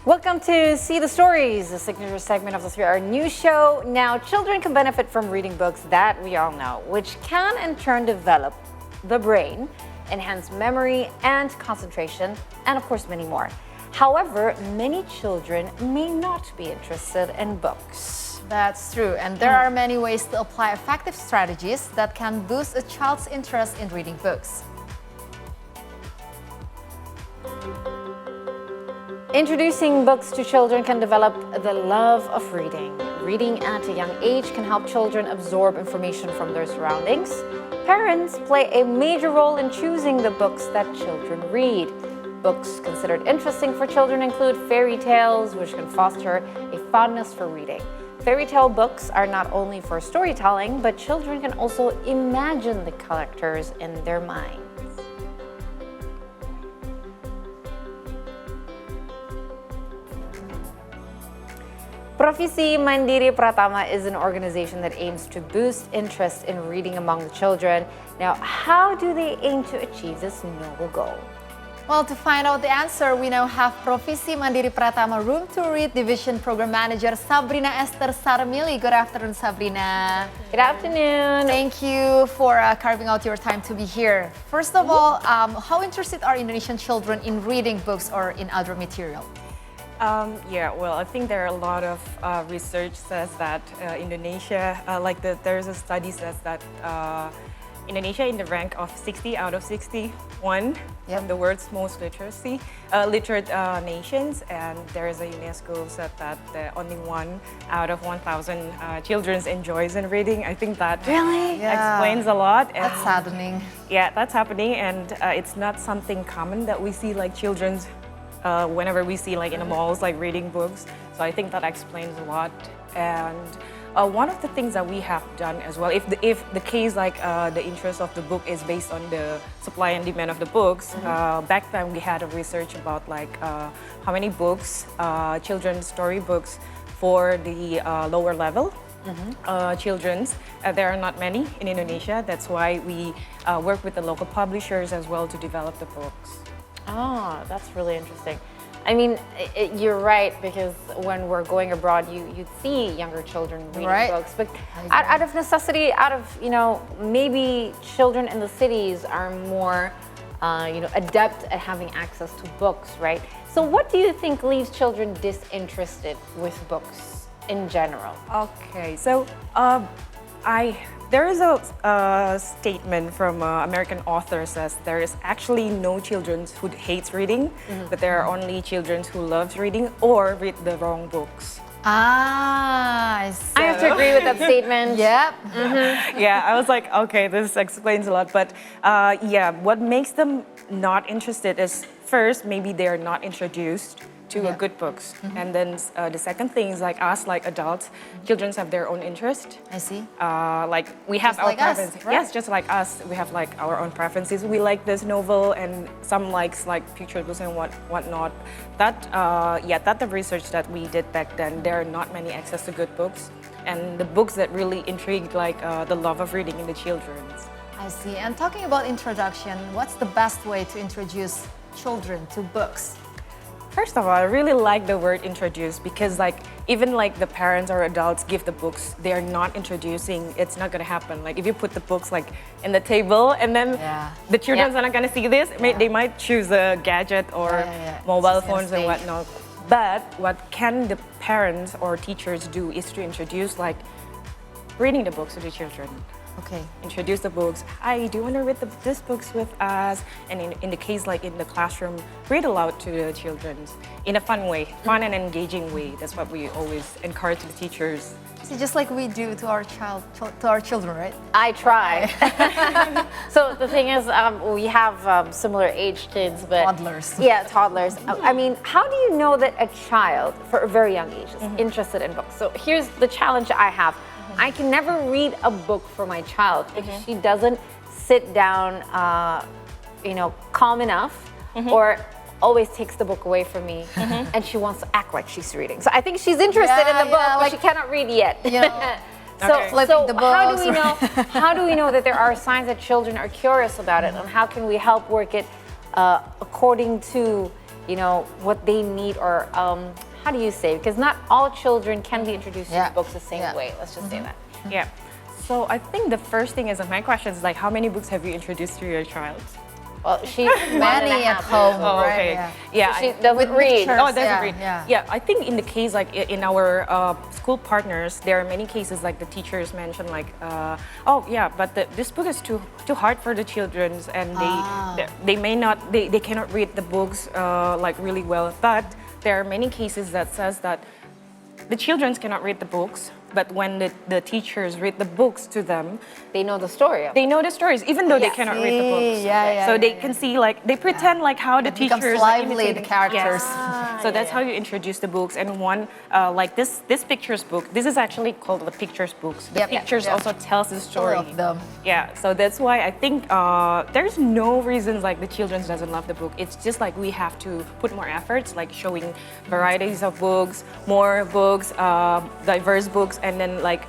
Welcome to See the Stories, the signature segment of the 3-Hour News Show. Now, children can benefit from reading books that we all know, which can in turn develop the brain, enhance memory and concentration, and of course many more. However, many children may not be interested in books. That's true, and there are many ways to apply effective strategies that can boost a child's interest in reading books. Introducing books to children can develop the love of reading. Reading at a young age can help children absorb information from their surroundings. Parents play a major role in choosing the books that children read. Books considered interesting for children include fairy tales, which can foster a fondness for reading. Fairy tale books are not only for storytelling, but children can also imagine the characters in their minds. Profesi Mandiri Pratama is an organization that aims to boost interest in reading among the children. Now, how do they aim to achieve this noble goal? Well, to find out the answer, we now have Profesi Mandiri Pratama Room to Read Division Program Manager Sabrina Sarmili. Good afternoon, Sabrina. Good afternoon. Thank you for carving out your time to be here. First of all, how interested are Indonesian children in reading books or in other material? I think there are a lot of research says that Indonesia, there's a study says that Indonesia in the rank of 60 out of 61 from the world's most literate nations, and there is a UNESCO said that only 1 out of 1,000 children enjoys in reading. I think that really explains a lot. And that's saddening. Yeah, that's happening, and it's not something common that we see like children's. Whenever we see like in the malls like reading books, so I think that explains a lot. And one of the things that we have done as well, if the case like the interest of the book is based on the supply and demand of the books, back then we had a research about like how many books, children's story books for the lower level children's. There are not many in Indonesia. That's why we work with the local publishers as well to develop the books. Oh, that's really interesting. I mean, you're right, because when we're going abroad, you'd see younger children reading books. But out of necessity, maybe children in the cities are more, adept at having access to books, right? So what do you think leaves children disinterested with books in general? Okay, so there is a statement from American author says there is actually no children who hates reading, but there are only children who loves reading or read the wrong books. I have to agree with that statement. Yep. Yeah, I was like, okay, this explains a lot. But what makes them not interested is first, maybe they're not introduced to a good books. And then the second thing is like us, like adults, children have their own interest. I see. Like we have just our like us, preferences. right? Yes, just like us, we have like our own preferences. We like this novel, and some likes like picture books and whatnot. That the research that we did back then, there are not many access to good books, and the books that really intrigued like the love of reading in the children's. I see. And talking about introduction, what's the best way to introduce children to books? First of all, I really like the word introduce, because like even like the parents or adults give the books, they are not introducing, it's not gonna happen. Like if you put the books like in the table and then the children are not gonna see this, they might choose a gadget or mobile phones and whatnot. But what can the parents or teachers do is to introduce like reading the books to the children. Okay. Introduce the books. Hi, do you want to read these books with us? And in the case like in the classroom, read aloud to the children in a fun way, fun and engaging way. That's what we always encourage the teachers. See, just like we do to our children, right? I try. So the thing is, we have similar age kids, but toddlers. Yeah, toddlers. I mean, how do you know that a child, for a very young age, is interested in books? So here's the challenge I have. I can never read a book for my child if she doesn't sit down, calm enough, or always takes the book away from me, and she wants to act like she's reading. So I think she's interested in the book, but she cannot read yet. So how do we know that there are signs that children are curious about it, and how can we help work it according to you know, what they need, or how do you say? Because not all children can be introduced to books the same way. Let's just say that. Yeah. So I think the first thing is, my question is like, how many books have you introduced to your child? Well, she Many at home, Oh, right? okay. Yeah. Yeah. She doesn't read. pictures. Oh, that's Yeah, great. yeah. Yeah, I think in the case, like in our school partners, there are many cases like the teachers mentioned, like, oh yeah, but this book is too hard for the children, and they may not, they cannot read the books like really well. But there are many cases that says that the children cannot read the books, but when the teachers read the books to them, They know the story. they know the stories, even though they cannot read the books. So they can see, like, they pretend like how the It becomes teachers lively, the imitating- characters. Yes. So that's how you introduce the books. And one, like this pictures book, this is actually called the pictures books. The Yep. pictures Yep. also tells the story. All of them. Yeah, so that's why I think there's no reasons like the children doesn't love the book. It's just like we have to put more efforts, like showing varieties of books, more books, diverse books, and then like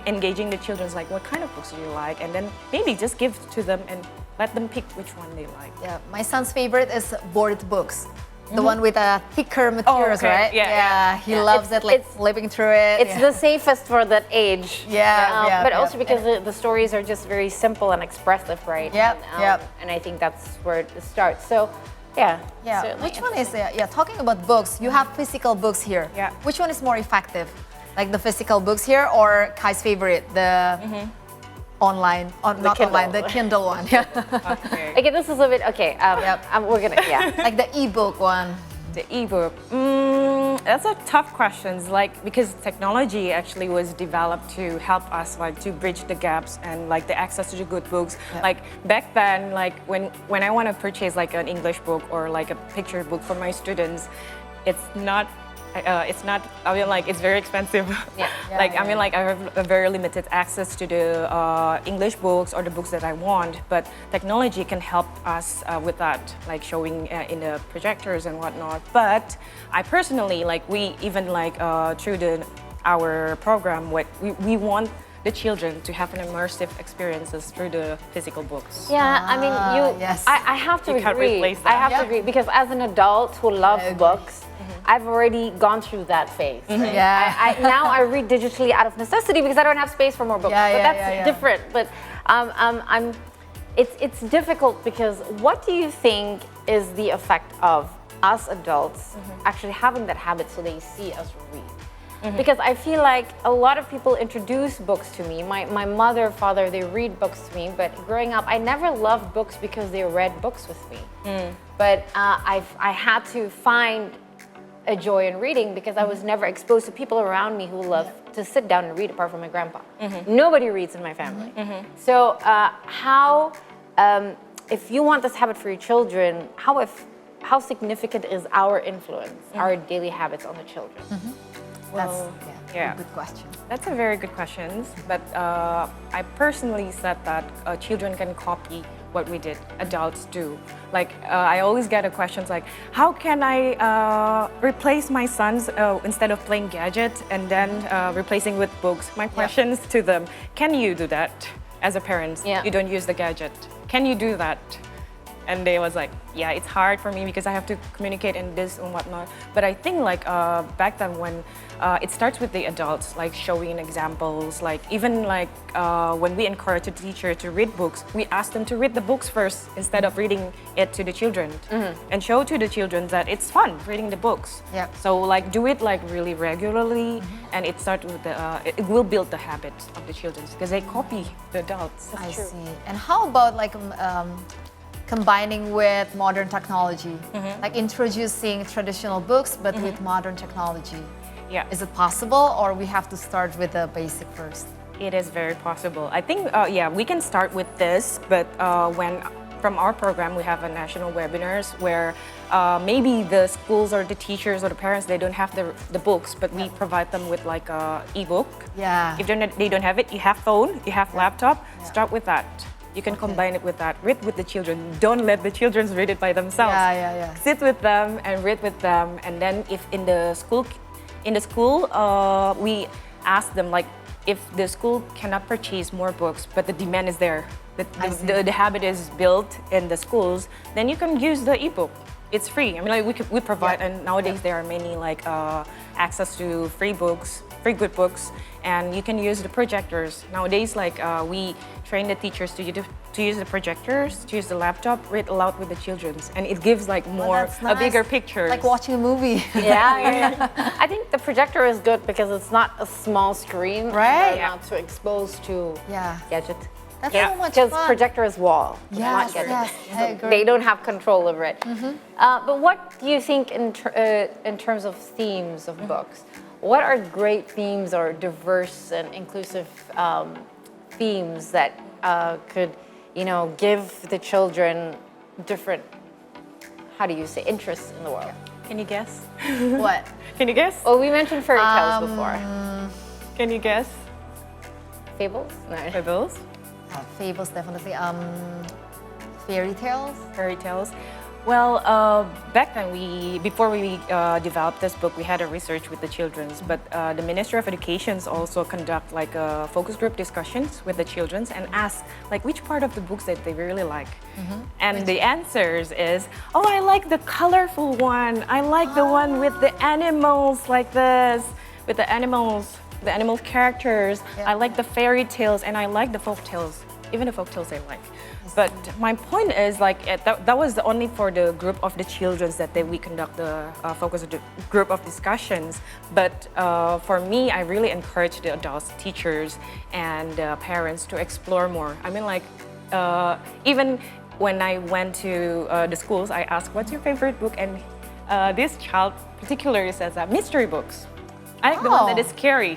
engaging the children, like what kind of books do you like, and then maybe just give to them and let them pick which one they like. Yeah, my son's favorite is board books. The one with thicker materials, okay. right? Yeah. He loves it, like flipping through it. It's the safest for that age. But also because the stories are just very simple and expressive, right? Yep, And, and I think that's where it starts. So, yeah. Yeah. certainly Which one is talking about books, you have physical books here. Yeah. Which one is more effective? Like the physical books here, or Kai's favorite, the online, not Kindle. online, the Kindle one. Yeah. Okay. Okay, this is a bit, okay, we're gonna, Like the ebook one. The ebook. That's a tough question. Like, because technology actually was developed to help us, like, to bridge the gaps and like the access to the good books. Yep. Like back then, like when I want to purchase like an English book or like a picture book for my students, it's not. I mean, like, it's very expensive. I mean, like, I have a very limited access to the English books or the books that I want. But technology can help us with that, like showing in the projectors and whatnot. But I personally, like, we even like through our program, what we want the children to have an immersive experiences through the physical books. Yeah, I mean, yes. I have to You can't agree. replace I that. have to agree because as an adult who loves books, I've already gone through that phase. Right? Yeah. Now I read digitally out of necessity because I don't have space for more books. Yeah, but yeah, that's yeah. different. But it's difficult because what do you think is the effect of us adults actually having that habit so they see us read? Because I feel like a lot of people introduce books to me. My mother, father, they read books to me. But growing up, I never loved books because they read books with me. But I had to find a joy in reading because I was never exposed to people around me who love to sit down and read apart from my grandpa. Nobody reads in my family. So if you want this habit for your children, how significant is our influence, our daily habits on the children? That's yeah. good question. That's a very good question. But I personally said that children can copy what we did, adults do. Like, I always get a questions like, how can I replace my sons instead of playing gadgets and then replacing with books? My questions to them, can you do that as a parent? Yeah. You don't use the gadget. Can you do that? And they was like, yeah, it's hard for me because I have to communicate in this and whatnot. But I think like back then when it starts with the adults, like showing examples, like even like when we encourage a teacher to read books, we ask them to read the books first instead of reading it to the children and show to the children that it's fun reading the books. Yep. So like do it like really regularly and it starts with the, it will build the habits of the children because they copy the adults. I see. And how about like combining with modern technology, like introducing traditional books but with modern technology? Yeah. Is it possible, or we have to start with the basic first? It is very possible. I think, yeah, we can start with this, but when from our program, we have a national webinars where maybe the schools or the teachers or the parents, they don't have the books, but we provide them with like a ebook. Yeah. If they don't have it, you have phone, you have laptop, start with that. You can combine it with that. Read with the children. Don't let the children read it by themselves. Yeah. Sit with them and read with them. And then if in the school, we ask them like, if the school cannot purchase more books, but the demand is there, the habit is built in the schools, then you can use the ebook. it's free. I mean, like we provide, and nowadays there are many like access to free books, free good books, and you can use the projectors. Nowadays, like we train the teachers to use the projectors, to use the laptop, read aloud with the children, and it gives like more that's a bigger nice. picture. Like watching a movie. Yeah. I think the projector is good because it's not a small screen. Right. They're not so exposed to Yeah. gadget. That's Yeah. so much Because fun. projector is wall, Yes, not gadget. yes, I agree. They don't have control over it. But what do you think in terms of themes of books? What are great themes or diverse and inclusive themes that could, give the children different, how do you say, interests in the world? Can you guess? What? Can you guess? Well, we mentioned fairy tales before. Can you guess? Fables? No. Fables? Fables, definitely. Fairy tales. Fairy tales. Well, back then before we developed this book, we had a research with the children's, but the Ministry of Education also conduct like focus group discussions with the children's and ask like which part of the books that they really like. And the answers is, oh, I like the colorful one. I like the one with the animals like this, with the animal characters. Yeah. I like the fairy tales and I like the folk tales, even the folk tales I like. But my point is like that was only for the group of the children that we conduct the focus group of discussions. But for me, I really encourage the adults, teachers, and parents to explore more. I mean, like even when I went to the schools, I asked, "What's your favorite book?" And this child particularly says that mystery books. I like the one that is scary,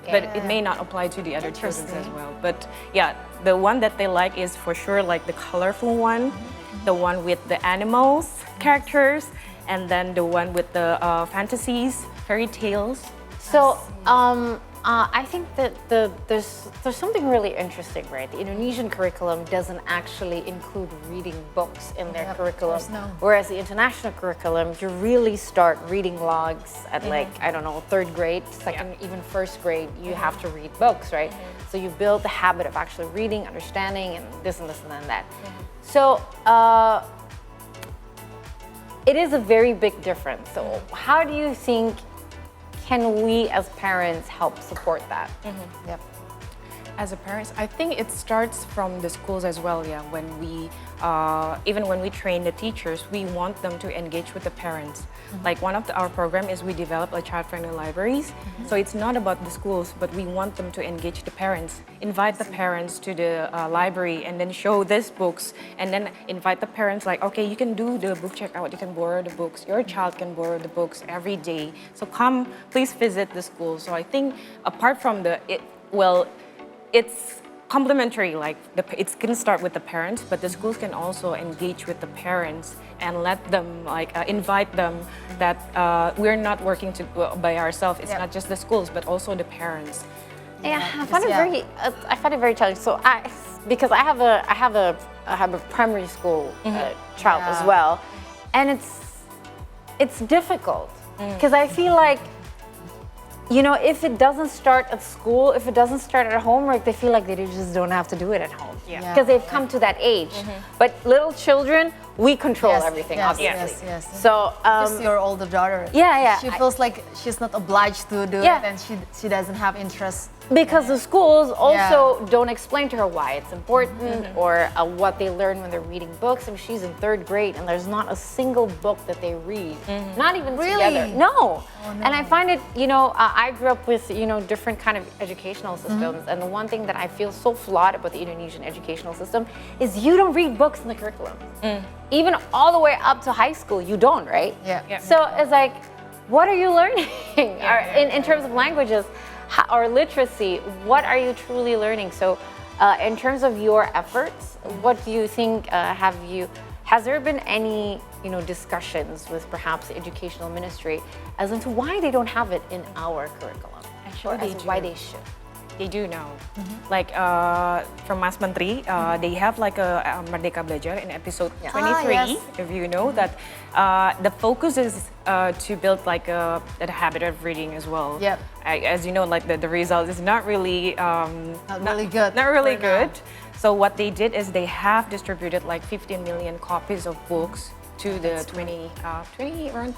but it may not apply to the other children as well. But yeah, the one that they like is for sure like the colorful one, the one with the animals, characters, and then the one with the fantasies, fairy tales. So I think that there's something really interesting, right? The Indonesian curriculum doesn't actually include reading books in their curriculum, course, no. whereas the international curriculum, you really start reading logs at like, I don't know, third grade, second, even first grade, you have to read books, right? So you build the habit of actually reading, understanding, and this and this and then that. So it is a very big difference. So how do you think can we as parents help support that? Yep. As a parents, I think it starts from the schools as well. Yeah, when we even when we train the teachers, we want them to engage with the parents. Like one of our program is we develop a child-friendly libraries. So it's not about the schools, but we want them to engage the parents, invite the parents to the library, and then show these books, and then invite the parents. Like, okay, you can do the book checkout, you can borrow the books. Your child can borrow the books every day. So come, please visit the school. So I think apart from it's complementary, like it can start with the parents, but the schools can also engage with the parents and let them invite them that we're not working by ourselves. It's not just the schools, but also the parents. Yeah, I find it very challenging. So because I have a primary school child as well, and it's difficult because I feel like, if it doesn't start at school, if it doesn't start at homework, they feel like they just don't have to do it at home. Because they've come to that age. But little children, we control everything, obviously. Yes. So, Just your older daughter. Yeah. She feels like she's not obliged to do it, and she doesn't have interest. because the schools also don't explain to her why it's important or what they learn when they're reading books. I mean, she's in third grade and there's not a single book that they read, not even together. No. Oh, no. And I find it, I grew up with, different kind of educational systems. And the one thing that I feel so flawed about the Indonesian educational system is you don't read books in the curriculum. Even all the way up to high school, you don't, right? Yeah. So it's like, what are you learning? In terms of languages or literacy, what are you truly learning? So in terms of your efforts, what do you think, has there been any discussions with perhaps the educational ministry as into why they don't have it in our curriculum? Actually, or as to why they should? They do now. Like from Mas Menteri, they have like a Merdeka Belajar in episode 23. Yes. If you know that, the focus is to build like a habit of reading as well. Yep. As you know, like the result is not really Not really good. Not really for now. good. So what they did is they have distributed like 15 million copies of books to the 20 around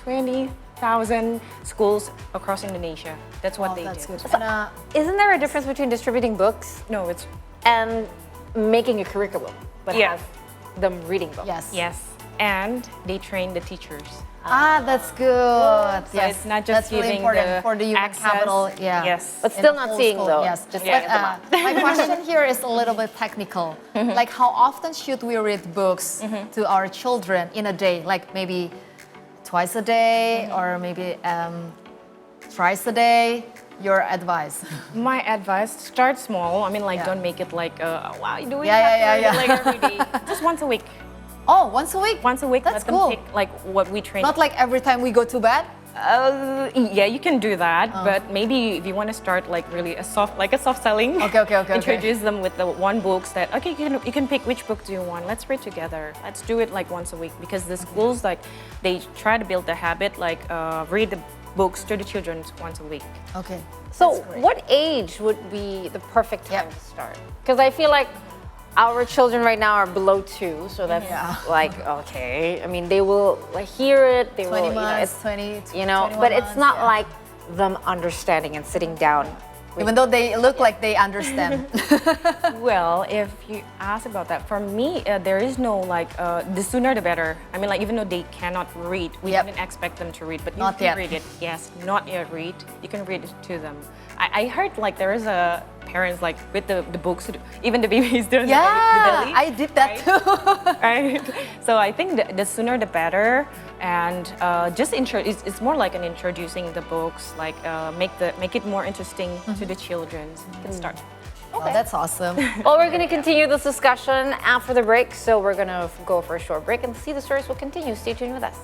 20,000 schools across Indonesia. That's what they That's did. good. And, Isn't there a difference between distributing books No, it's and making a curriculum, but Yes. have them reading books? yes. yes, and they train the teachers. That's good. So yes, it's not just that's really giving important the for the human access. capital. Yeah. Yes. But In still the not whole seeing school, though. Yes. Just But looking at the my question here is a little bit technical. Like, how often should we read books to our children in a day? Like maybe twice a day or maybe thrice a day? Your advice? My advice: start small. I mean, like, Yeah. don't make it like, wow, you do it Yeah. like every day. Just once a week. Oh, once a week? Once a week. That's let them cool. pick like what we train. Not like every time we go to bed? Yeah, you can do that, but maybe if you want to start like really a soft selling. Okay. Introduce them with the one books that okay, you can pick which book do you want. Let's read together. Let's do it like once a week because the schools like they try to build the habit like read the books to the children once a week. Okay. So, what age would be the perfect time to start? Because I feel like our children right now are below 2, so that's like okay. I mean, they will like hear it. They 20 will, months, it's, 20, but it's 21 not months, like them understanding and sitting down. Even though they look like they understand. Well, if you ask about that, for me, there is no like the sooner the better. I mean, like even though they cannot read, we didn't expect them to read, but Not you can yet. read it. Yes, not yet read. You can read it to them. I heard like there is a parents like with the books, even the babies doing the belly. I did that too. Right. So I think the sooner the better, and it's more like an introducing the books, like make it more interesting to the children. You can start. Oh, that's awesome. Well, we're going to continue this discussion after the break, so we're going to go for a short break and see the stories will continue. Stay tuned with us.